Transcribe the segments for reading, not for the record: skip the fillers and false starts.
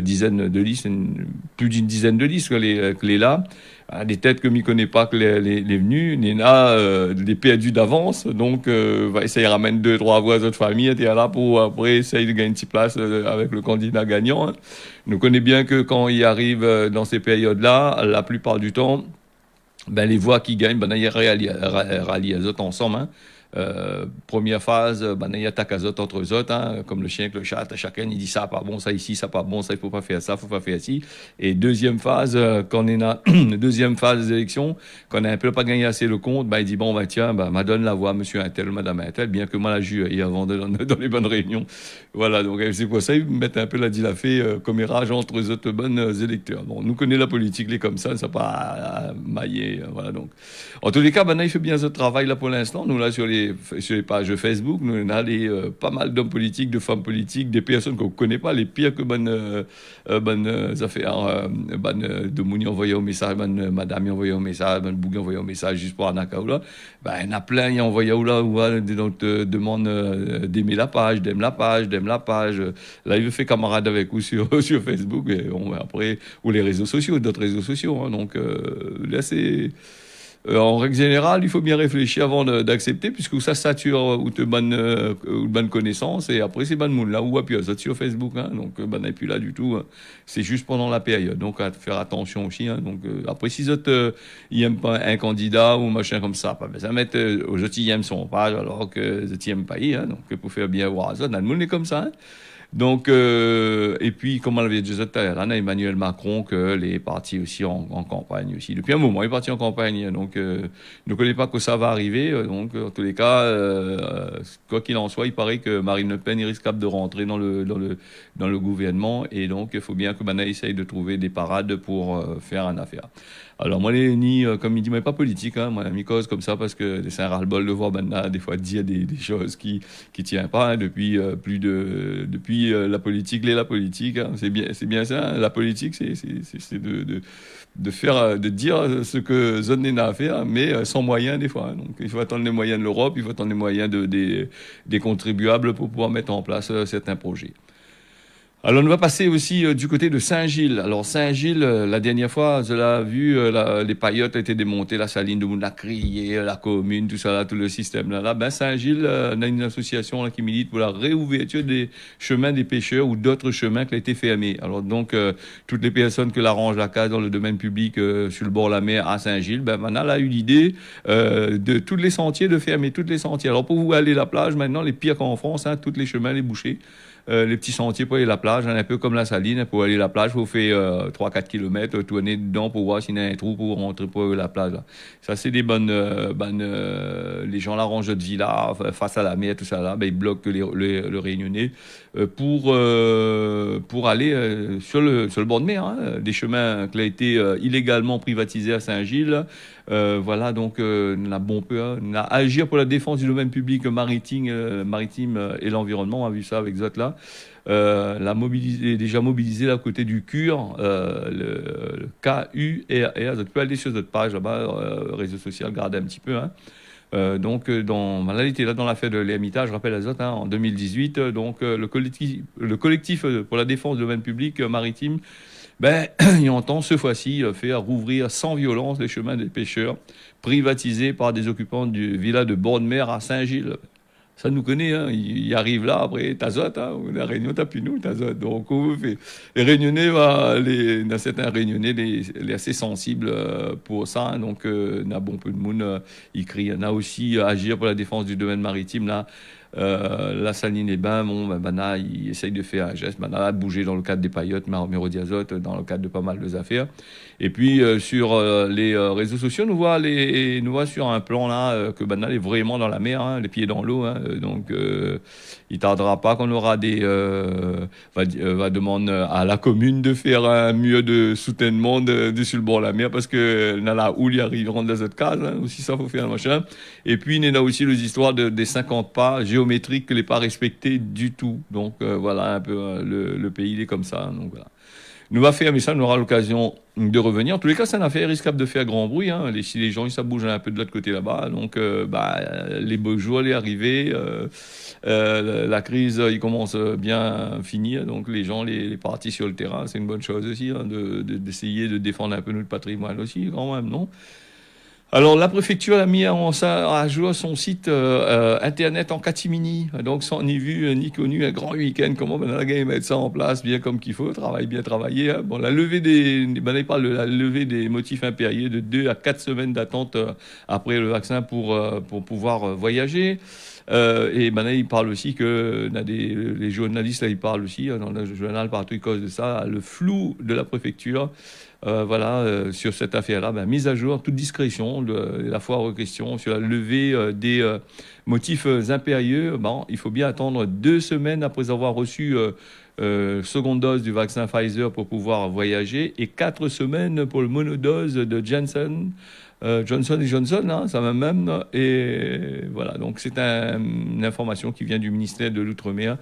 dizaine de listes, plus d'une dizaine de listes que les là. Des têtes que m'y connaît pas que les venus, il y en a des perdus d'avance, donc va essayer de ramener deux, trois voix d'autres familles, et là pour après essayer de gagner une petite place avec le candidat gagnant. Hein. Nous connaît bien que quand il arrive dans ces périodes-là, la plupart du temps, ben, les voix qui gagnent, ben, ils rallient les autres ensemble. Hein. Première phase, ben, il y a attaque autres entre eux autres, hein, comme le chien avec le chat, chacun il dit ça pas bon, ça ici, ça pas bon, ça il faut pas faire ça, faut pas faire ci. Et deuxième phase, quand on est dans deuxième phase d'élection, quand on a un peu pas gagné assez le compte, ben, il dit bon ben tiens, ben, m'a donne la voix, monsieur un tel, madame un tel, bien que moi la jus et avant dans les bonnes réunions. Voilà, donc c'est pour ça ils mettent un peu la dilafée commérage entre eux autres bonnes électeurs. Bon, nous connaissons la politique, les comme ça pas mailler, voilà donc. En tous les cas, maintenant, il fait bien ce travail là pour l'instant. Nous, là, sur les pages Facebook, nous, on a pas mal d'hommes politiques, de femmes politiques, des personnes qu'on ne connaît pas, les pires que bonnes affaires, de Mouni envoyé au message, bonne madame envoyé au message, bonne Bougui envoyé au message juste pour Anakaoula. Ben, il y en a plein, il y a envoyé là, ou donc te demande d'aimer la page, d'aimer la page, d'aimer la page. Là, il fait camarade avec vous sur Facebook, et après, ou les réseaux sociaux, d'autres réseaux sociaux. Hein, donc, là, c'est. En règle générale, il faut bien réfléchir avant d'accepter, puisque ça sature ou te bonne connaissance, et après c'est bonne monde là, ou puis ça sur Facebook, hein, donc n'est plus là du tout, hein. C'est juste pendant la période, donc à faire attention aussi, hein, donc après si autres ils n'aiment pas un candidat ou machin comme ça, pas besoin de mettre aux autres ils aiment son page, alors que les autres ils n'aiment pas, hein, donc pour faire bien voir ça, dans le monde est comme ça, hein. Donc, et puis, comme on l'avait dit tout à l'heure, on a Emmanuel Macron, que les partis aussi en campagne aussi. Depuis un moment, il est parti en campagne. Donc, ne connaît pas que ça va arriver. Donc, en tous les cas, quoi qu'il en soit, il paraît que Marine Le Pen est risquable de rentrer dans le gouvernement. Et donc, il faut bien que Mana essaye de trouver des parades pour faire une affaire. Alors, moi, comme il dit, mais pas politique, hein, moi, la cause comme ça, parce que c'est un ras-le-bol de voir Mana, des fois, dire des choses qui tient pas, hein, depuis la politique, la politique, hein, c'est bien ça, hein, la politique, c'est de faire, de dire ce que zone n'a à faire, mais sans moyens des fois, hein. Donc il faut attendre les moyens de l'Europe, il faut attendre les moyens des contribuables pour pouvoir mettre en place certains projets. Alors, on va passer aussi du côté de Saint-Gilles. Alors, Saint-Gilles, la dernière fois, je l'ai vu, les paillotes étaient démontées, la saline de monde a crié, la commune, tout ça, là, tout le système là. Ben, Saint-Gilles, on a une association là, qui milite pour la réouverture des chemins des pêcheurs ou d'autres chemins qui ont été fermés. Alors, donc, toutes les personnes que l'arrange la case dans le domaine public sur le bord de la mer à Saint-Gilles, ben, maintenant, elle a eu l'idée de tous les sentiers, de fermer tous les sentiers. Alors, pour vous aller à la plage, maintenant, les pires qu'en France, hein, tous les chemins, les bouchers. Les petits sentiers pour aller à la plage, hein, un peu comme la saline, pour aller à la plage, il faut faire 3-4 km, tourner dedans pour voir s'il y a un trou pour rentrer pour la plage. Là. Ça, c'est des les gens là, rangent de villa face à la mer, tout ça là, ben, ils bloquent le Réunionnais pour aller sur le bord de mer. Hein, des chemins qui ont été illégalement privatisés à Saint-Gilles. Voilà, donc, on a bon peu, hein, on a agir pour la défense du domaine public maritime et l'environnement. On a vu ça avec Zot là. Déjà mobilisé là, à côté du CUR, le KURR. Vous pouvez aller sur notre page là-bas, réseau social, regardez un petit peu. Hein. Donc, là, il était là dans l'affaire de l'Ermitage, je rappelle à Zot, hein, en 2018. Donc, le collectif pour la défense du domaine public maritime, ben, il entend ce fois-ci faire rouvrir sans violence les chemins des pêcheurs privatisés par des occupants du villa de Bord-de-Mer à Saint-Gilles. Ça nous connaît, hein. Il arrive là, après, Tazot, hein. La Réunion, t'as plus nous, Tazot. Donc, on fait. Les Réunionnais, dans certains Réunionnais, les assez sensibles pour ça, hein. Donc, on a bon peu de monde, ils crient. On a aussi agir pour la défense du domaine maritime, là. La Saline et Bain, bon, ben, il essaye de faire un geste, ben, là, de bouger dans le cadre des paillotes, mérodiazote, dans le cadre de pas mal de affaires. Et puis, sur les réseaux sociaux, nous voit sur un plan là, que Banal est vraiment dans la mer, hein, les pieds dans l'eau. Hein, donc, il tardera pas qu'on aura va demander à la commune de faire un mur de soutènement sur le bord de la mer, parce que dans la houle, ils arriveront dans cette case, hein, aussi ça, faut faire un machin. Et puis, il y en a aussi les histoires des 50 pas géométriques géométrique n'est pas respectée du tout. Donc voilà un peu le pays, il est comme ça. Donc voilà. Nous va faire, mais ça, on aura l'occasion de revenir. En tous les cas, c'est une affaire risquable de faire grand bruit. Hein. Si les gens, ça bouge un peu de l'autre côté là-bas. Donc, les beaux jours, les arrivés, la crise, il commence bien à finir. Donc, les gens, les partis sur le terrain, c'est une bonne chose aussi, hein, d'essayer de défendre un peu notre patrimoine aussi, quand même, non? Alors, la préfecture a mis à jour son site internet en catimini, donc sans ni vu ni connu, un grand week-end. Comment on a mettre ça en place bien comme qu'il faut, bien travaillé. Hein. Bon, la levée il parle de la levée des motifs impérieux de 2 à 4 semaines d'attente après le vaccin pour pouvoir voyager. Et maintenant, il parle aussi que les journalistes, là, ils parlent aussi, dans le journal partout, ils causent de ça, le flou de la préfecture. Sur cette affaire-là, mise à jour, toute discrétion, la foire aux questions sur la levée des motifs impérieux. Bon, il faut bien attendre 2 semaines après avoir reçu seconde dose du vaccin Pfizer pour pouvoir voyager et 4 semaines pour le monodose de Johnson et Johnson, hein, ça va même. Et voilà, donc c'est une information qui vient du ministère de l'Outre-mer.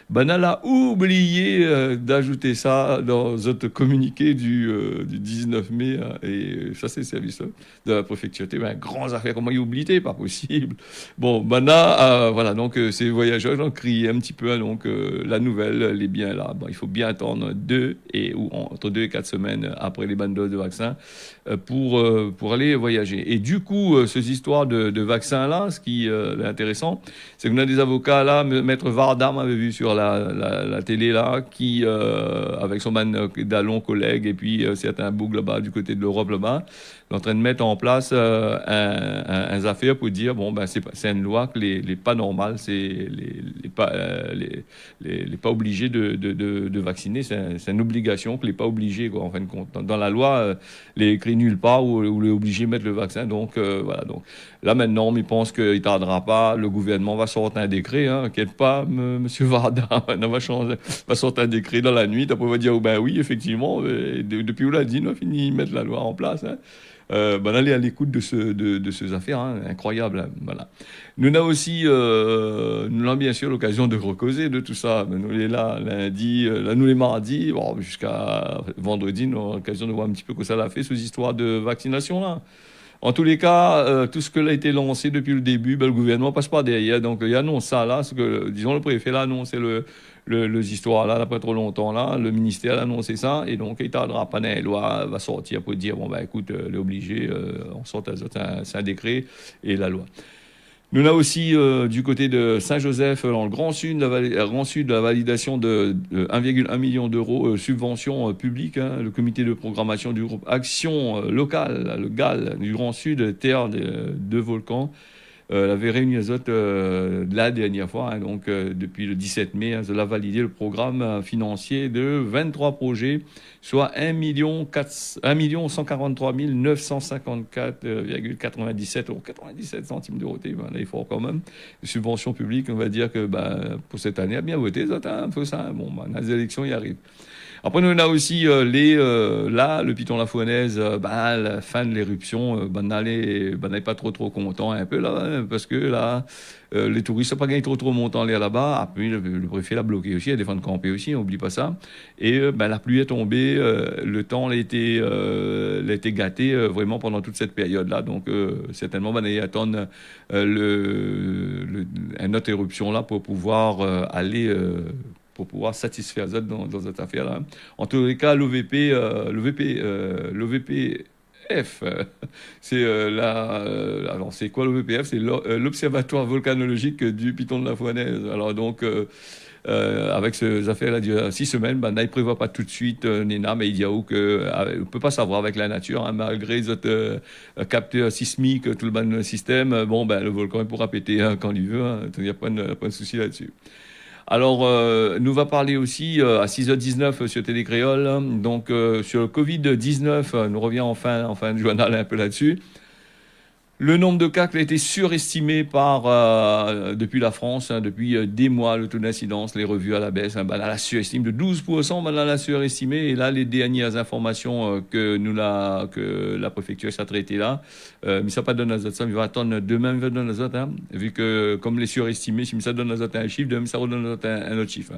Banal a oublié d'ajouter ça dans notre communiqué du 19 mai. Hein, et ça, c'est le service de la préfecture. C'est un grand affaire. Comment y oublier? Pas possible. Bon, voilà, donc ces voyageurs ont crié un petit peu. Hein, donc la nouvelle, elle est bien là. Bon, il faut bien attendre entre 2 et 4 semaines après les bonnes doses de vaccin pour aller voyager. Et du coup, ces histoires de vaccins-là, ce qui est intéressant, c'est qu'on a des avocats là, Maître Vardam avait vu sur la télé là, qui, avec son d'allons collègue et puis certains bougs là-bas du côté de l'Europe là-bas, est en train de mettre en place un affaire pour dire, bon, c'est une loi que les pas normales, c'est les pas obligés de vacciner, c'est une obligation que les pas obligés, quoi, en fin de compte. Dans la loi, les écrit nulle part où les obligés de mettre le vaccin. Donc, voilà. Donc, là, maintenant, il pense qu'il ne tardera pas. Le gouvernement va sortir un décret. Hein, inquiète pas, monsieur Varda. Va sortir un décret dans la nuit. Après, on va dire, oui, effectivement, depuis où l'a dit, on a fini de mettre la loi en place. Hein. Allez à l'écoute de ces affaires, hein, incroyable. Hein, voilà. Nous avons bien sûr l'occasion de recauser de tout ça. Nous les là lundi, nous les mardis, jusqu'à vendredi, nous avons l'occasion de voir un petit peu ce que ça a fait ces histoires de vaccination là. En tous les cas, tout ce qui a été lancé depuis le début, le gouvernement passe pas derrière. Donc il annonce ça là, ce que disons le préfet là annonce les histoires là, pas trop longtemps là, le ministère a annoncé ça et donc il tardera pas la loi va sortir pour dire écoute, les obligés, on sort c'est un décret et la loi. Nous avons aussi du côté de Saint-Joseph, dans le Grand Sud, la validation de 1,1 million d'euros subvention publique. Hein, le comité de programmation du groupe Action locale, le GAL du Grand Sud, terre de volcans, l'avait réuni les autres la dernière fois. Hein, donc depuis le 17 mai, hein, cela a validé le programme financier de 23 projets, soit 1 143 954,97 euros, 97 centimes d'euros. Là, il faut quand même. Les subventions publiques, on va dire que pour cette année, a bien voté, ça, un peu ça. Bon, les élections y arrivent. Après, nous, on a aussi le Piton La Fouennaise, la fin de l'éruption, n'est pas trop content un peu là, hein, parce que là, les touristes n'ont pas gagné trop montant l'air là-bas. Après, le préfet l'a bloqué aussi, il y a des fins de camper aussi, on n'oublie pas ça. Et la pluie est tombée, le temps a été gâté vraiment pendant toute cette période-là. Donc, certainement, on va attendre une autre éruption là pour pouvoir pour pouvoir satisfaire ça dans cette affaire-là. En tous les cas, l'OVPF, c'est alors c'est quoi l'OVPF? C'est l'Observatoire volcanologique du Piton de la Fouennaise. Alors donc, avec ces affaires-là, il y a 6 semaines, il ne prévoit pas tout de suite, Nina, mais il dit qu'on ne peut pas savoir avec la nature, hein, malgré les autres capteurs sismiques, tout le système, le volcan il pourra péter hein, quand il veut, hein, il n'y a pas de souci là-dessus. Alors, nous va parler aussi à 6h19 sur Télé Créole, donc sur le Covid-19, nous revient en fin de journal un peu là-dessus. Le nombre de cas qui a été surestimé depuis la France, hein, depuis des mois, le taux d'incidence, les revues à la baisse, hein, ben là, la surestime de 12%, ben là, la surestimé. Et là, les dernières informations que la préfecture s'est traitée là, mais ça pas donne à ça, il va attendre demain, il va donner à ça, hein, vu que comme les surestimés, si ça donne à ça un chiffre, demain ça redonne à ça un autre chiffre.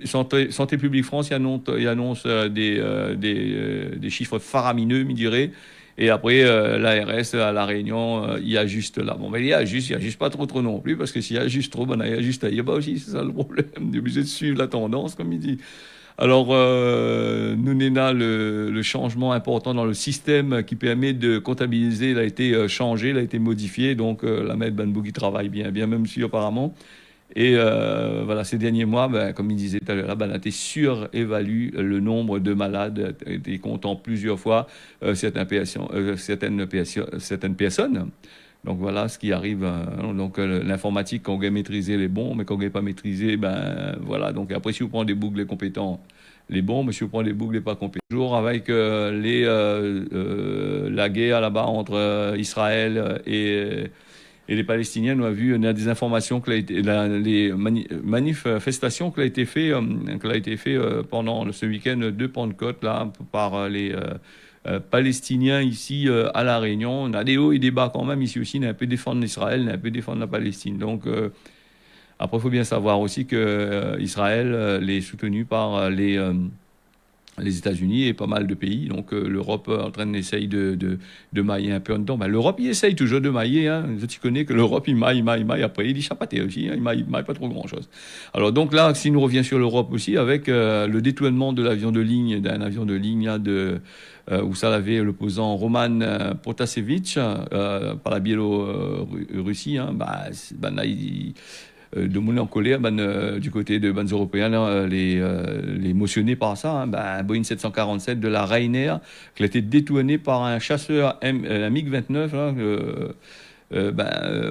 Santé publique France, il annonce des chiffres faramineux, me dirait. Et après, l'ARS à La Réunion, il ajuste là. Bon, mais il ajuste pas trop non plus, parce que s'il ajuste trop, ben, il ajuste ailleurs aussi, c'est ça le problème. Il est obligé de suivre la tendance, comme il dit. Alors, nous, Néna, le changement important dans le système qui permet de comptabiliser, il a été changé, il a été modifié. Donc, la maître Banbou qui travaille bien, bien même sûr, apparemment. Et voilà, ces derniers mois, ben, comme il disait tout à l'heure, ben, a été surévalue le nombre de malades, et comptant plusieurs fois certaines personnes. Donc voilà ce qui arrive. Donc l'informatique, quand on a maîtrisé les bons, mais quand on n'a pas maîtrisé, ben voilà. Donc après, si vous prenez des boucles les compétents, les bons, mais si vous prenez des boucles les pas compétents. Toujours avec la guerre là-bas entre Israël et les Palestiniens, on a des informations que les manifestations qui a été fait, pendant ce week-end de Pentecôte là par les Palestiniens ici à La Réunion. On a des hauts et des bas quand même ici aussi. On a un peu défendre l'Israël, on a un peu défendre la Palestine. Donc après, il faut bien savoir aussi que Israël est soutenu par les États-Unis et pas mal de pays. Donc l'Europe en train d'essayer de mailler un peu en dedans. Ben, l'Europe, il essaye toujours de mailler. Hein. Tu connais que l'Europe, il maille. Après, il dit chapaté aussi. Hein. Il maille pas trop grand-chose. Alors donc là, si nous revient sur l'Europe aussi, avec le détournement de l'avion de ligne, d'un avion de ligne là, où ça l'avait l'opposant Roman Protasevich par la Biélorussie, hein, là, de monnaie en colère du côté de bandes européennes, hein, les motionnés par ça. Hein, un Boeing 747 de la Ryanair qui a été détourné par un chasseur un MiG-29, hein,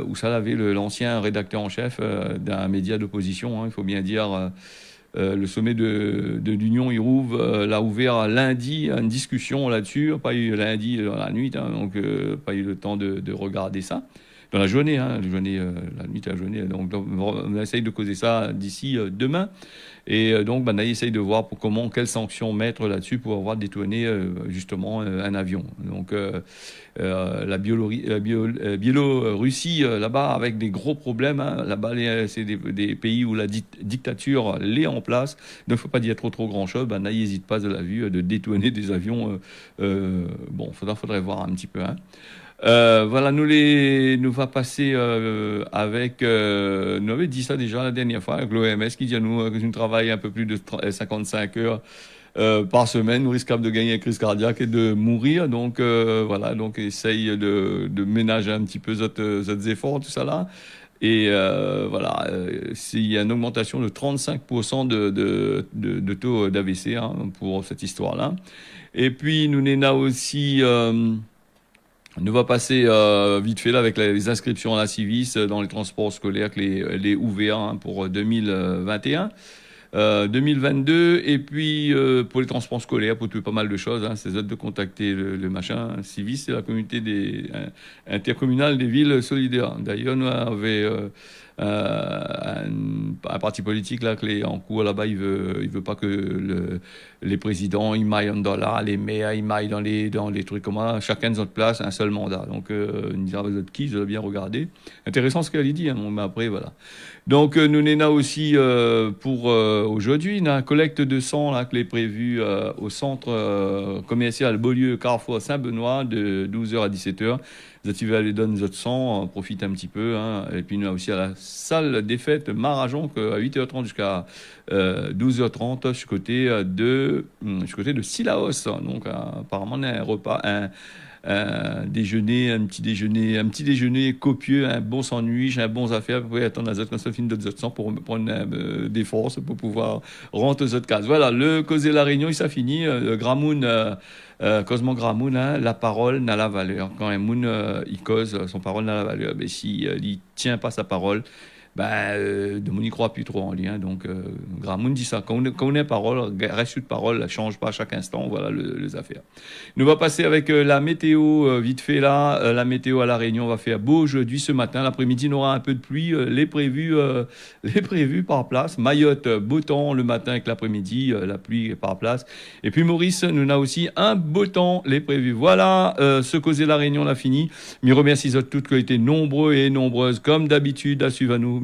où ça avait l'ancien rédacteur en chef d'un média d'opposition, hein, il faut bien dire. Le sommet de l'Union, l'a ouvert lundi, une discussion là-dessus. Pas eu lundi dans la nuit, hein, donc pas eu le temps de regarder ça. Dans la journée, hein, la nuit à la journée. Donc, on essaye de causer ça d'ici demain. Et donc, on essaye de voir quelles sanctions mettre là-dessus pour avoir détourné justement un avion. Donc, la Biélorussie, là-bas, avec des gros problèmes. Hein, là-bas, c'est des pays où la dictature l'est en place. Donc, il ne faut pas dire trop grand-chose. Ils n'hésitent pas, de la vue, de détourner des avions. Bon, faudrait voir un petit peu. Hein. Voilà, nous va passer avec, nous avait dit ça déjà la dernière fois avec l'OMS qui dit à nous que nous travaillons un peu plus de 55 heures par semaine, nous risquons de gagner une crise cardiaque et de mourir. Donc voilà, donc essaye de ménager un petit peu les efforts, tout ça là. Et voilà, il y a une augmentation de 35% de taux d'AVC, hein, pour cette histoire-là. Et puis nous n'en a aussi on va passer vite fait là avec les inscriptions à la Civis dans les transports scolaires, les ouverts, hein, pour 2021. 2022, et puis pour les transports scolaires, pour tout pas mal de choses, hein, c'est de contacter le machin. Civis, c'est la communauté intercommunale des villes solidaires. D'ailleurs, nous avait un parti politique là qui est en cours là-bas, il veut pas que les présidents ils maillent dans là, les maires ils maillent dans les trucs comme ça, chacun de notre place, un seul mandat. Donc une de qui, je dois bien regarder. Intéressant ce qu'elle dit, hein, mais après voilà. Donc nous n'en aussi pour aujourd'hui, on a un collecte de sang là qui est prévu au centre commercial Beaulieu Carrefour Saint-Benoît de 12h à 17h. Vous allez donner votre sang, profite un petit peu, hein. Et puis nous aussi à la salle des fêtes Marajon à 8h30 jusqu'à 12h30 du côté de Sillaos. Donc apparemment on a un repas, un petit déjeuner copieux, un bon sandwich, un bon affaire. Vous pouvez attendre quand ça finit d'autres sang pour prendre des forces pour pouvoir rentrer aux autres cases. Voilà, le causer la réunion, il s'est fini. Le Gramoun, Cosmo Gramoun, hein, la parole n'a la valeur. Quand un moun il cause, son parole n'a la valeur. Mais si il tient pas sa parole, de mon y croit plus trop en lien. Donc, grand monde dit ça. Quand on est parole, reste sur parole, ne change pas à chaque instant. Voilà les affaires. Nous va passer avec la météo vite fait là. La météo à La Réunion va faire beau jeudi ce matin. L'après-midi, on aura un peu de pluie. Les prévus par place. Mayotte, beau temps le matin avec l'après-midi. La pluie par place. Et puis Maurice, nous avons aussi un beau temps les prévus. Voilà, ce causer La Réunion l'a fini. Je remercie toutes qui ont été nombreux et nombreuses comme d'habitude à suivre à nous.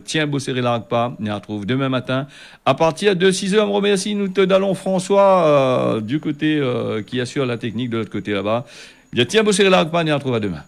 Tiens, bosser la pas. On se retrouve demain matin à partir de 6h. Je remercie. Nous te dallons François du côté qui assure la technique de l'autre côté là-bas. Bien, tiens, bosser la pas. On se retrouve à demain.